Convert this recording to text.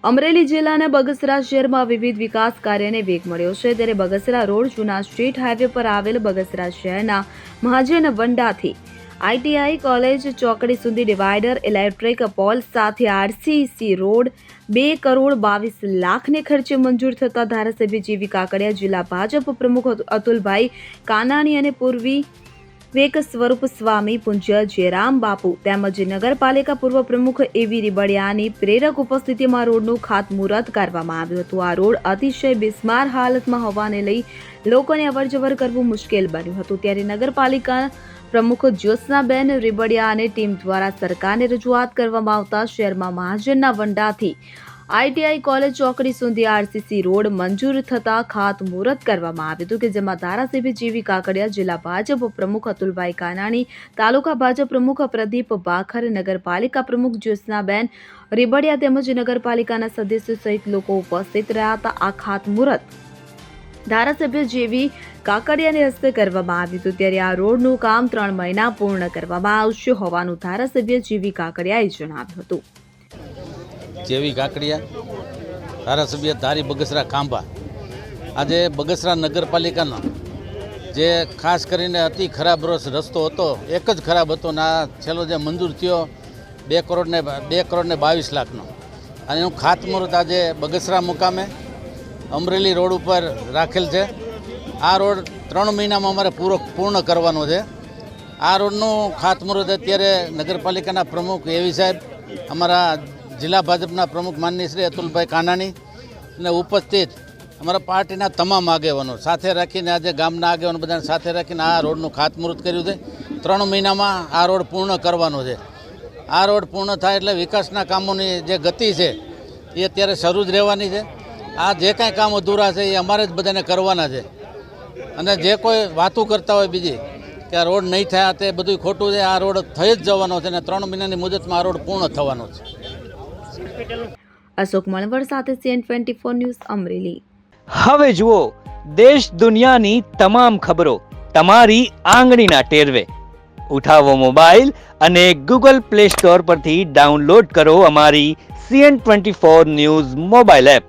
અમરેલી જિલ્લાના બગસરા શહેરમાં વિવિધ વિકાસ કાર્યને વેગ મળ્યો છે ત્યારે બગસરા રોડ જૂના સ્ટ્રીટ હાઈવે પર આવેલ બગસરા શહેરના મહાજન વંડાથી આઈટીઆઈ કોલેજ ચોકડી સુધી ડિવાઈડર ઇલેક્ટ્રિક પોલ સાથે આરસીસી રોડ 2,22,00,000 ખર્ચે મંજૂર થતા ધારાસભ્ય જીવી કાકડિયા, જિલ્લા ભાજપ પ્રમુખ અતુલભાઈ કાનાણી અને પૂર્વી વેક સ્વરૂપ સ્વામી, પૂજ્ય જયરામ બાપુ તેમજ નગરપાલિકા પૂર્વ પ્રમુખ એવી રીબડિયાની પ્રેરક ઉપસ્થિતિમાં રોડનું ખાતમુહૂર્ત કરવામાં આવ્યું હતું। આ રોડ અતિશય બિસ્માર હાલતમાં હોવાને લઈ લોકોને અવરજવર કરવું મુશ્કેલ બન્યું હતું ત્યારે નગરપાલિકા પ્રમુખ જ્યોત્સનાબેન રીબડિયા અને ટીમ દ્વારા સરકારને રજૂઆત કરવામાં આવતા શહેરમાં મહાજનના વંડાથી આઈટીઆઈ કોલેજ ચોકડી સુધી આરસીસી રોડ મંજૂર થતા ખાતમુહૂર્ત કરવામાં આવ્યું હતું કે જેમાં ધારાસભ્ય જીવી કાકડિયા, જિલ્લા ભાજપ પ્રમુખ અતુલભાઈ કાનાણી, તાલુકા ભાજપ પ્રમુખ પ્રદીપ બાખર, નગરપાલિકા પ્રમુખ જ્યોત્સનાબેન રીબડિયા તેમજ નગરપાલિકાના સદસ્યો સહિત લોકો ઉપસ્થિત રહ્યા હતા। આ ખાતમુહૂર્ત ધારાસભ્ય જેવી કાકડિયાને હસ્તે કરવામાં આવ્યું હતું ત્યારે આ રોડનું કામ 3 મહિના પૂર્ણ કરવામાં આવશે હોવાનું ધારાસભ્ય જીવી કાકડિયાએ જણાવ્યું હતું। જેવી કાકડિયા, ધારાસભ્ય ધારી બગસરા ખાંભા, આજે બગસરા નગરપાલિકાનો જે ખાસ કરીને અતિ ખરાબ રસ્તો હતો, એક જ ખરાબ હતો ને આ છેલ્લો જે મંજૂર થયો 2,22,00,000નો અને એનું ખાતમુહૂર્ત આજે બગસરા મુકામે અમરેલી રોડ ઉપર રાખેલ છે। આ રોડ 3 મહિનામાં અમારે પૂર્ણ કરવાનો છે। આ રોડનું ખાતમુહૂર્ત અત્યારે નગરપાલિકાના પ્રમુખ એવી સાહેબ, અમારા જિલ્લા ભાજપના પ્રમુખ માનનીય શ્રી અતુલભાઈ કાનાણી અને ઉપસ્થિત અમારા પાર્ટીના તમામ આગેવાનો સાથે રાખીને આજે ગામના આગેવાનો બધાને સાથે રાખીને આ રોડનું ખાતમુહૂર્ત કર્યું છે। 3 મહિનામાં આ રોડ પૂર્ણ કરવાનો છે। આ રોડ પૂર્ણ થાય એટલે વિકાસના કામોની જે ગતિ છે એ અત્યારે શરૂ જ રહેવાની છે। આ જે કાંઈ કામ અધૂરા છે એ અમારે જ બધાને કરવાના છે અને જે કોઈ વાતો કરતા હોય બીજી કે આ રોડ નહીં થાય તે બધું ખોટું છે। આ રોડ થઈ જ જવાનો છે અને 3 મહિનાની મુદતમાં આ રોડ પૂર્ણ થવાનો છે। અશોક મણવર સાથે CN24 ન્યૂઝ અમરેલી। હવે જુઓ દેશ દુનિયાની તમામ ખબરો તમારી આંગળીના ટેરવે। ઉઠાવો મોબાઈલ અને Google Play Store પરથી ડાઉનલોડ કરો અમારી CN24 ન્યૂઝ મોબાઈલ એપ।